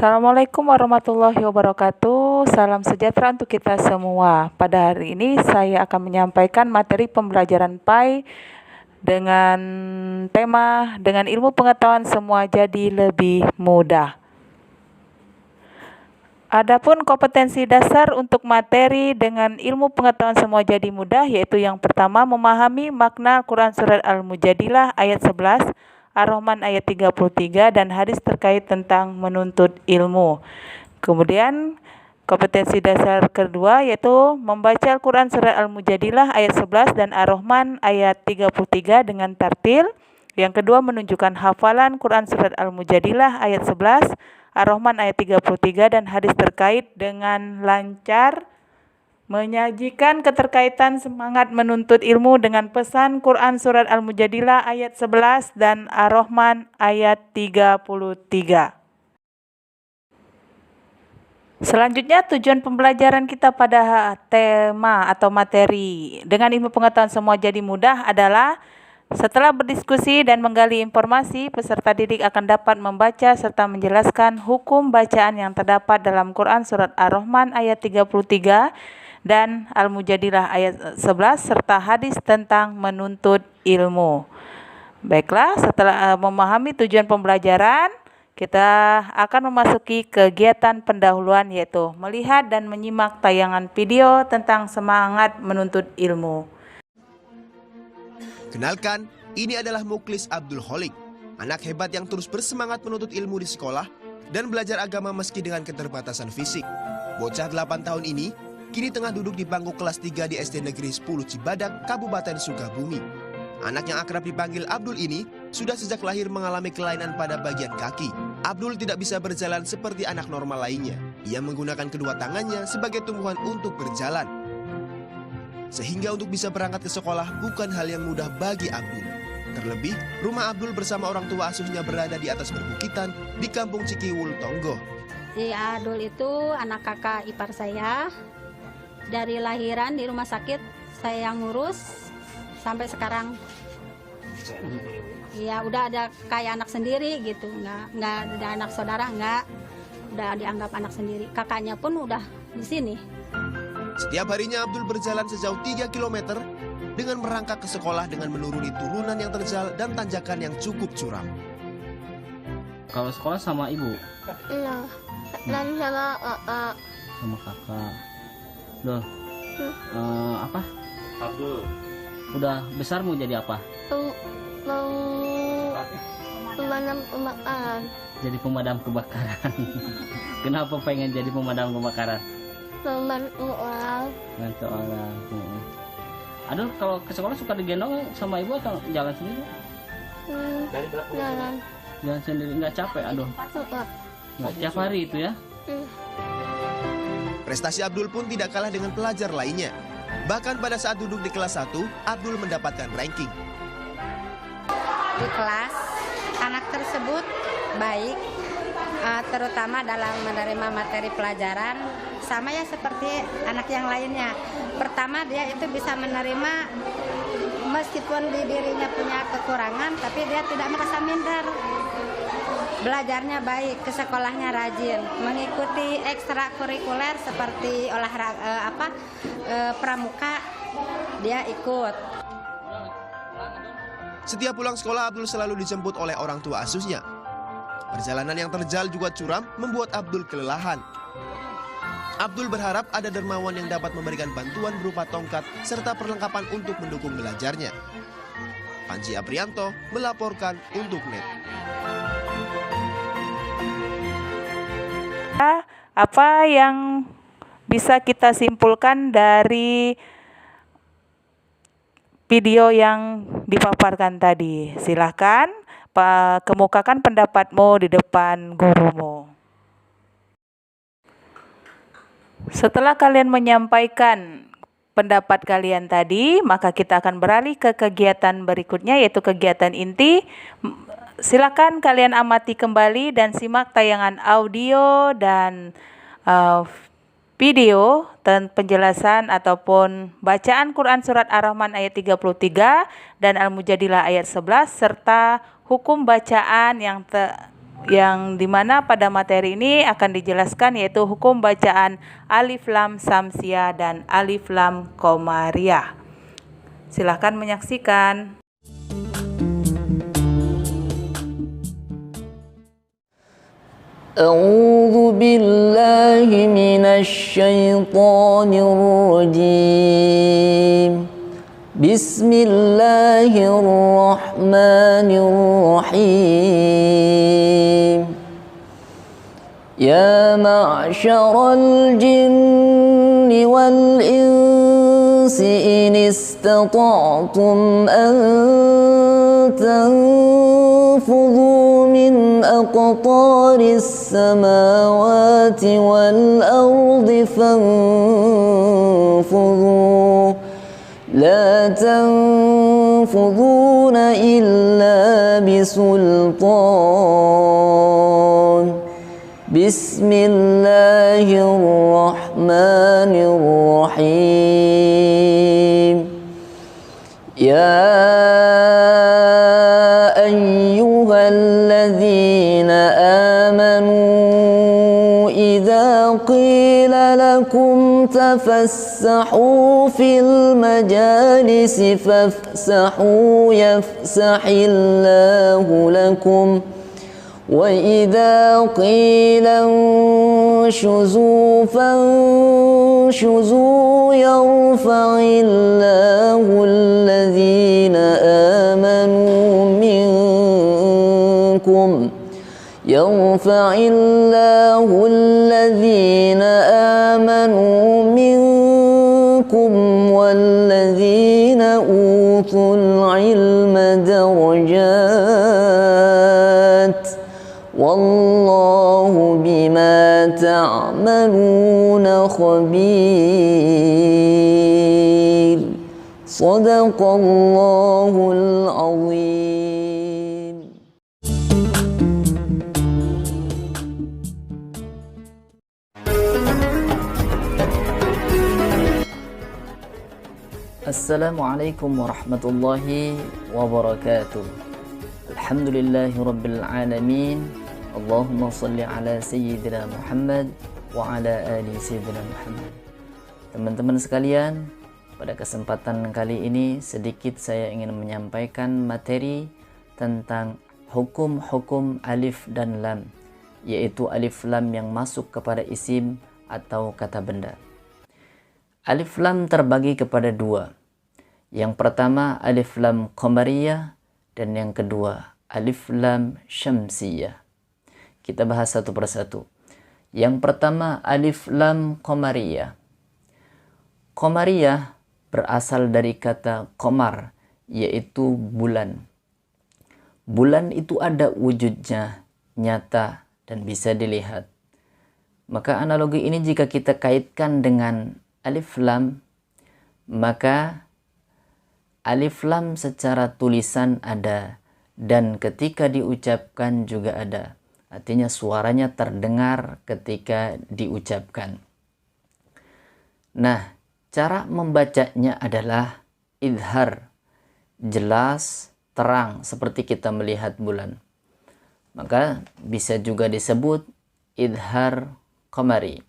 Assalamualaikum warahmatullahi wabarakatuh. Salam sejahtera untuk kita semua. Pada hari ini saya akan menyampaikan materi pembelajaran PAI dengan tema dengan ilmu pengetahuan semua jadi lebih mudah. Adapun kompetensi dasar untuk materi dengan ilmu pengetahuan semua jadi mudah, yaitu yang pertama memahami makna Quran Surat Al-Mujadilah ayat 11, Ar-Rahman ayat 33, dan hadis terkait tentang menuntut ilmu. Kemudian kompetensi dasar kedua yaitu membaca Al-Quran Surat Al-Mujadilah ayat 11 dan Ar-Rahman ayat 33 dengan tartil. Yang kedua menunjukkan hafalan Quran Surat Al-Mujadilah ayat 11, Ar-Rahman ayat 33 dan hadis terkait dengan lancar, menyajikan keterkaitan semangat menuntut ilmu dengan pesan Quran Surat Al-Mujadilah ayat 11 dan Ar-Rahman ayat 33. Selanjutnya tujuan pembelajaran kita pada tema atau materi dengan ilmu pengetahuan semua jadi mudah adalah setelah berdiskusi dan menggali informasi, peserta didik akan dapat membaca serta menjelaskan hukum bacaan yang terdapat dalam Quran Surat Ar-Rahman ayat 33 dan Al-Mujadilah ayat 11 serta hadis tentang menuntut ilmu. Baiklah, setelah memahami tujuan pembelajaran, kita akan memasuki kegiatan pendahuluan yaitu melihat dan menyimak tayangan video tentang semangat menuntut ilmu. Kenalkan, ini adalah Muklis Abdul Kholik, anak hebat yang terus bersemangat menuntut ilmu di sekolah dan belajar agama meski dengan keterbatasan fisik. Bocah 8 tahun ini kini tengah duduk di bangku kelas 3 di SD Negeri 10 Cibadak, Kabupaten Sukabumi. Anak yang akrab dipanggil Abdul ini sudah sejak lahir mengalami kelainan pada bagian kaki. Abdul tidak bisa berjalan seperti anak normal lainnya. Ia menggunakan kedua tangannya sebagai tumpuan untuk berjalan. Sehingga untuk bisa berangkat ke sekolah bukan hal yang mudah bagi Abdul. Terlebih, rumah Abdul bersama orang tua asuhnya berada di atas perbukitan di Kampung Cikiwul, Tonggo. Si Abdul itu anak kakak ipar saya. Dari lahiran di rumah sakit saya yang ngurus sampai sekarang. Ya udah ada kayak anak sendiri gitu, nggak ada anak saudara, udah dianggap anak sendiri. Kakaknya pun udah di sini. Setiap harinya Abdul berjalan sejauh 3 km dengan merangkak ke sekolah dengan menuruni turunan yang terjal dan tanjakan yang cukup curam. Kalau sekolah sama ibu? Iya, dan sama kakak. Sama kakak. Duh, apa? Abdul. Udah besar mau jadi apa? Mau pemadam kebakaran. Jadi pemadam kebakaran. Kenapa pengen jadi pemadam kebakaran? Membantu orang. Bantu orang. Aduh, kalau ke sekolah suka digendong sama ibu atau jalan sendiri? Jalan. Jalan sendiri, nggak capek? Aduh, nggak tiap hari itu ya? Prestasi Abdul pun tidak kalah dengan pelajar lainnya. Bahkan pada saat duduk di kelas 1, Abdul mendapatkan ranking. Di kelas, anak tersebut baik, terutama dalam menerima materi pelajaran, sama ya seperti anak yang lainnya. Pertama dia itu bisa menerima meskipun di dirinya punya kekurangan, tapi dia tidak merasa minder. Belajarnya baik, ke sekolahnya rajin, mengikuti ekstrakurikuler seperti olahraga pramuka, dia ikut. Setiap pulang sekolah Abdul selalu dijemput oleh orang tua asuhnya. Perjalanan yang terjal juga curam membuat Abdul kelelahan. Abdul berharap ada dermawan yang dapat memberikan bantuan berupa tongkat serta perlengkapan untuk mendukung belajarnya. Panji Aprianto melaporkan untuk NET. Apa yang bisa kita simpulkan dari video yang dipaparkan tadi? Silahkan kemukakan pendapatmu di depan gurumu. Setelah kalian menyampaikan pendapat kalian tadi, maka kita akan beralih ke kegiatan berikutnya yaitu kegiatan inti. Silakan kalian amati kembali dan simak tayangan audio dan video dan penjelasan ataupun bacaan Quran Surat Ar-Rahman ayat 33 dan Al-Mujadilah ayat 11 serta hukum bacaan yang yang dimana pada materi ini akan dijelaskan yaitu hukum bacaan alif lam samsiah dan alif lam qamariyah. Silahkan menyaksikan. أعوذ بالله من الشيطان الرجيم بسم الله الرحمن الرحيم يا معشر الجن والإنس إن استطعتم أن تنفذوا من أقطار السماوات والأرض فانفذوا لا تنفذون إلا بسلطان بسم الله الرحمن الرحيم يا أيها الذين آمنوا إذا قيل لكم تفسحوا في المجالس فافسحوا يفسح الله لكم وإذا قيل انشزوا فانشزوا يرفع الله الذين آمنوا منكم والذين أوتوا العلم درجات والله بما تعملون خبير صدق الله العظيم. Assalamualaikum warahmatullahi wabarakatuh. Alhamdulillahi rabbil alamin. Allahumma salli ala sayyidina Muhammad wa ala ali sayyidina Muhammad. Teman-teman sekalian, pada kesempatan kali ini sedikit saya ingin menyampaikan materi tentang hukum-hukum alif dan lam, yaitu alif lam yang masuk kepada isim atau kata benda. Alif lam terbagi kepada dua. Yang pertama alif lam qamariyah dan yang kedua alif lam syamsiyah. Kita bahas satu persatu. Yang pertama alif lam qamariyah. Qamariyah berasal dari kata qamar, yaitu bulan. Bulan itu ada wujudnya, nyata dan bisa dilihat. Maka analogi ini jika kita kaitkan dengan alif lam, maka alif lam secara tulisan ada dan ketika diucapkan juga ada. Artinya suaranya terdengar ketika diucapkan. Nah, cara membacanya adalah idhar, jelas, terang seperti kita melihat bulan. Maka bisa juga disebut idhar qamari.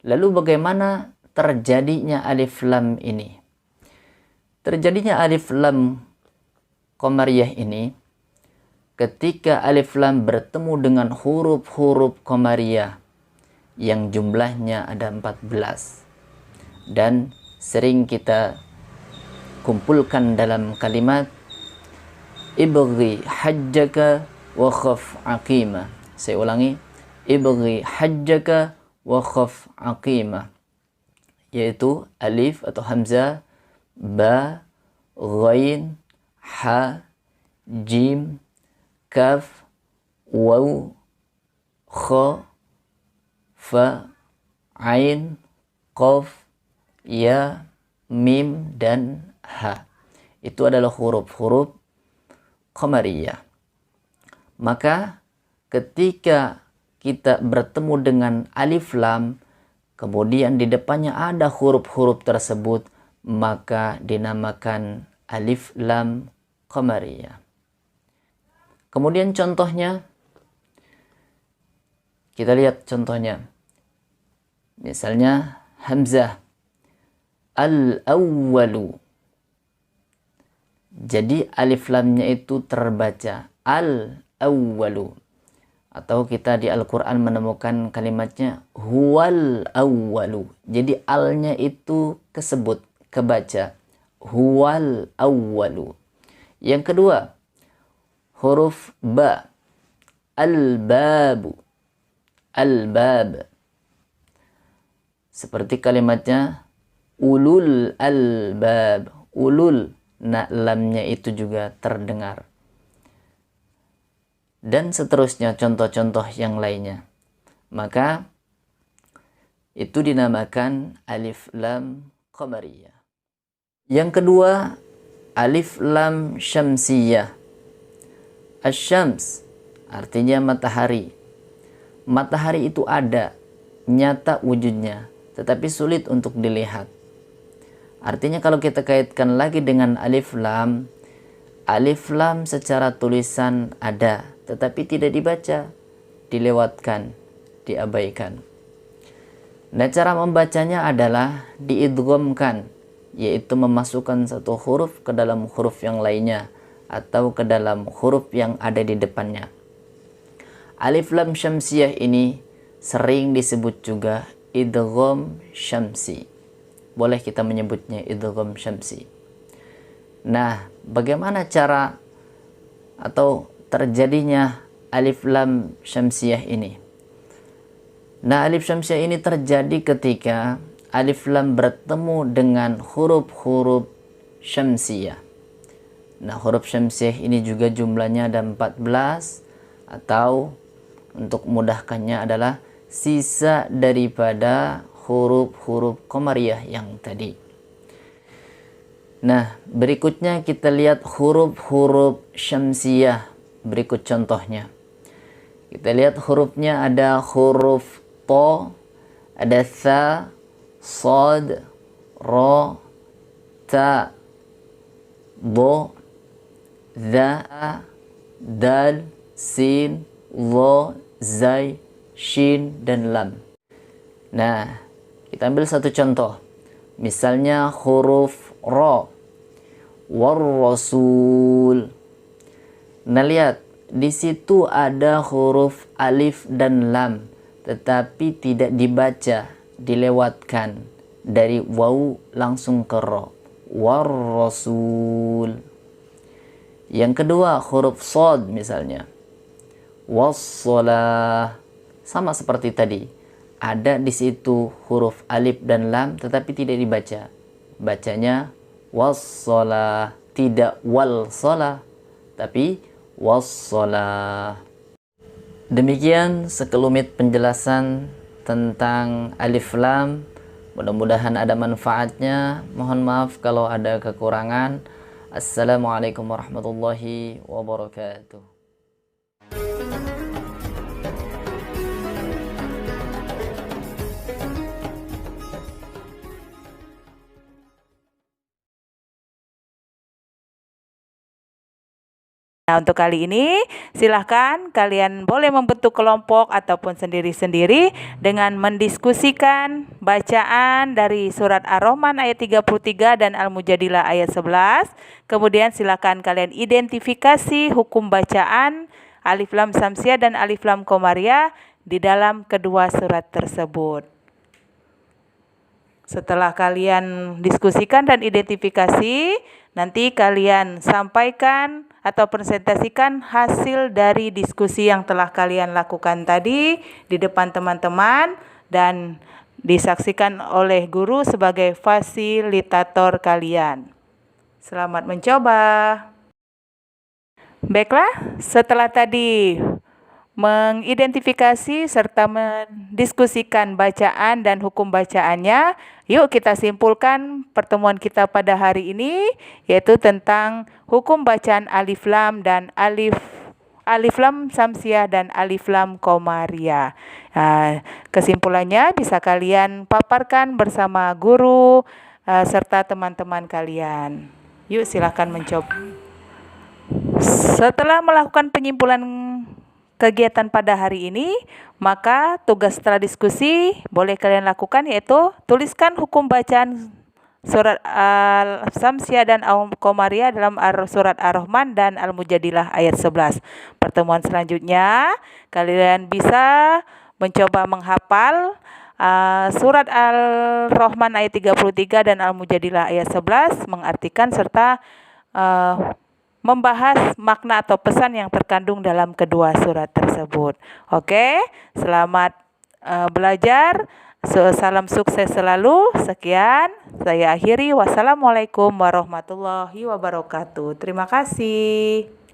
Lalu bagaimana terjadinya alif lam ini? Terjadinya alif lam qamariyah ini ketika alif lam bertemu dengan huruf-huruf qamariyah yang jumlahnya ada 14 dan sering kita kumpulkan dalam kalimat ibghi hajjaka wa khaf aqima. Saya ulangi, ibghi hajjaka wa khaf aqima, yaitu alif atau hamzah, ba, ghain, ha, jim, kaf, waw, kha, fa, ain, qaf, ya, mim, dan ha. Itu adalah huruf-huruf qamariyah. Maka ketika kita bertemu dengan alif lam, kemudian di depannya ada huruf-huruf tersebut, maka dinamakan alif lam qamariyah. Kemudian contohnya, Kita lihat contohnya. Misalnya hamzah al-awwalu. Jadi alif lamnya itu terbaca al-awwalu. Atau kita di Al-Quran menemukan kalimatnya huwal awwalu. Jadi alnya itu kesebut, kebaca. Huwal awwalu. Yang kedua, huruf ba. Al-babu. Al-bab. Seperti kalimatnya ulul albab. Ulul. Nah, lamnya itu juga terdengar. Dan seterusnya contoh-contoh yang lainnya. Maka itu dinamakan alif lam qamariyah. Yang kedua, alif lam syamsiyah. Asy-syams artinya matahari. Matahari itu ada, nyata wujudnya, tetapi sulit untuk dilihat. Artinya kalau kita kaitkan lagi dengan alif lam secara tulisan ada, tetapi tidak dibaca, dilewatkan, diabaikan. Nah, cara membacanya adalah diidghamkan, yaitu memasukkan satu huruf ke dalam huruf yang lainnya atau ke dalam huruf yang ada di depannya. Alif lam syamsiyah ini sering disebut juga idgham syamsi. Boleh kita menyebutnya idgham syamsi. Nah, bagaimana cara atau terjadinya alif lam syamsiyah ini? Nah, alif syamsiyah ini terjadi ketika alif lam bertemu dengan huruf-huruf syamsiyah. Nah, huruf syamsiyah ini juga jumlahnya ada 14, atau untuk mudahkannya adalah sisa daripada huruf-huruf qamariyah yang tadi. Nah, berikutnya kita lihat huruf-huruf syamsiyah. Berikut contohnya. Kita lihat hurufnya ada huruf to, ada tha, sad, ra, ta, do, za, dal, sin, dha, zai, shin, dan lam. Nah, kita ambil satu contoh. Misalnya huruf ra, war rasul. Nah, lihat di situ ada huruf alif dan lam, tetapi tidak dibaca, dilewatkan dari waw langsung ke ra. War rasul. Yang kedua huruf shad misalnya. Was-shalah. Sama seperti tadi. Ada di situ huruf alif dan lam tetapi tidak dibaca. Bacanya was-shalah, tidak wal-shalah, tapi was-shalah. Demikian sekelumit penjelasan tentang alif lam. Mudah-mudahan ada manfaatnya. Mohon maaf kalau ada kekurangan. Assalamualaikum warahmatullahi wabarakatuh. Nah, untuk kali ini silahkan kalian boleh membentuk kelompok ataupun sendiri-sendiri dengan mendiskusikan bacaan dari surat Ar-Rahman ayat 33 dan Al-Mujadilah ayat 11. Kemudian silahkan kalian identifikasi hukum bacaan alif lam syamsiyah dan alif lam qamariyah di dalam kedua surat tersebut. Setelah kalian diskusikan dan identifikasi, nanti kalian sampaikan atau presentasikan hasil dari diskusi yang telah kalian lakukan tadi di depan teman-teman dan disaksikan oleh guru sebagai fasilitator kalian. Selamat mencoba. Baiklah, setelah tadi mengidentifikasi serta mendiskusikan bacaan dan hukum bacaannya, yuk kita simpulkan pertemuan kita pada hari ini, yaitu tentang hukum bacaan alif lam dan alif lam syamsiyah dan alif lam qamariyah. Nah, kesimpulannya bisa kalian paparkan bersama guru serta teman-teman kalian. Yuk silakan mencoba. Setelah melakukan penyimpulan kegiatan pada hari ini, maka tugas setelah diskusi boleh kalian lakukan yaitu tuliskan hukum bacaan surat Al-Samsiah dan Al-Qamariyah dalam surat Ar-Rahman dan Al-Mujadilah ayat 11. Pertemuan selanjutnya kalian bisa mencoba menghafal surat Al-Rahman ayat 33 dan Al-Mujadilah ayat 11, mengartikan serta membahas makna atau pesan yang terkandung dalam kedua surat tersebut. Oke, selamat belajar. Salam sukses selalu. Sekian, saya akhiri. Wassalamualaikum warahmatullahi wabarakatuh. Terima kasih.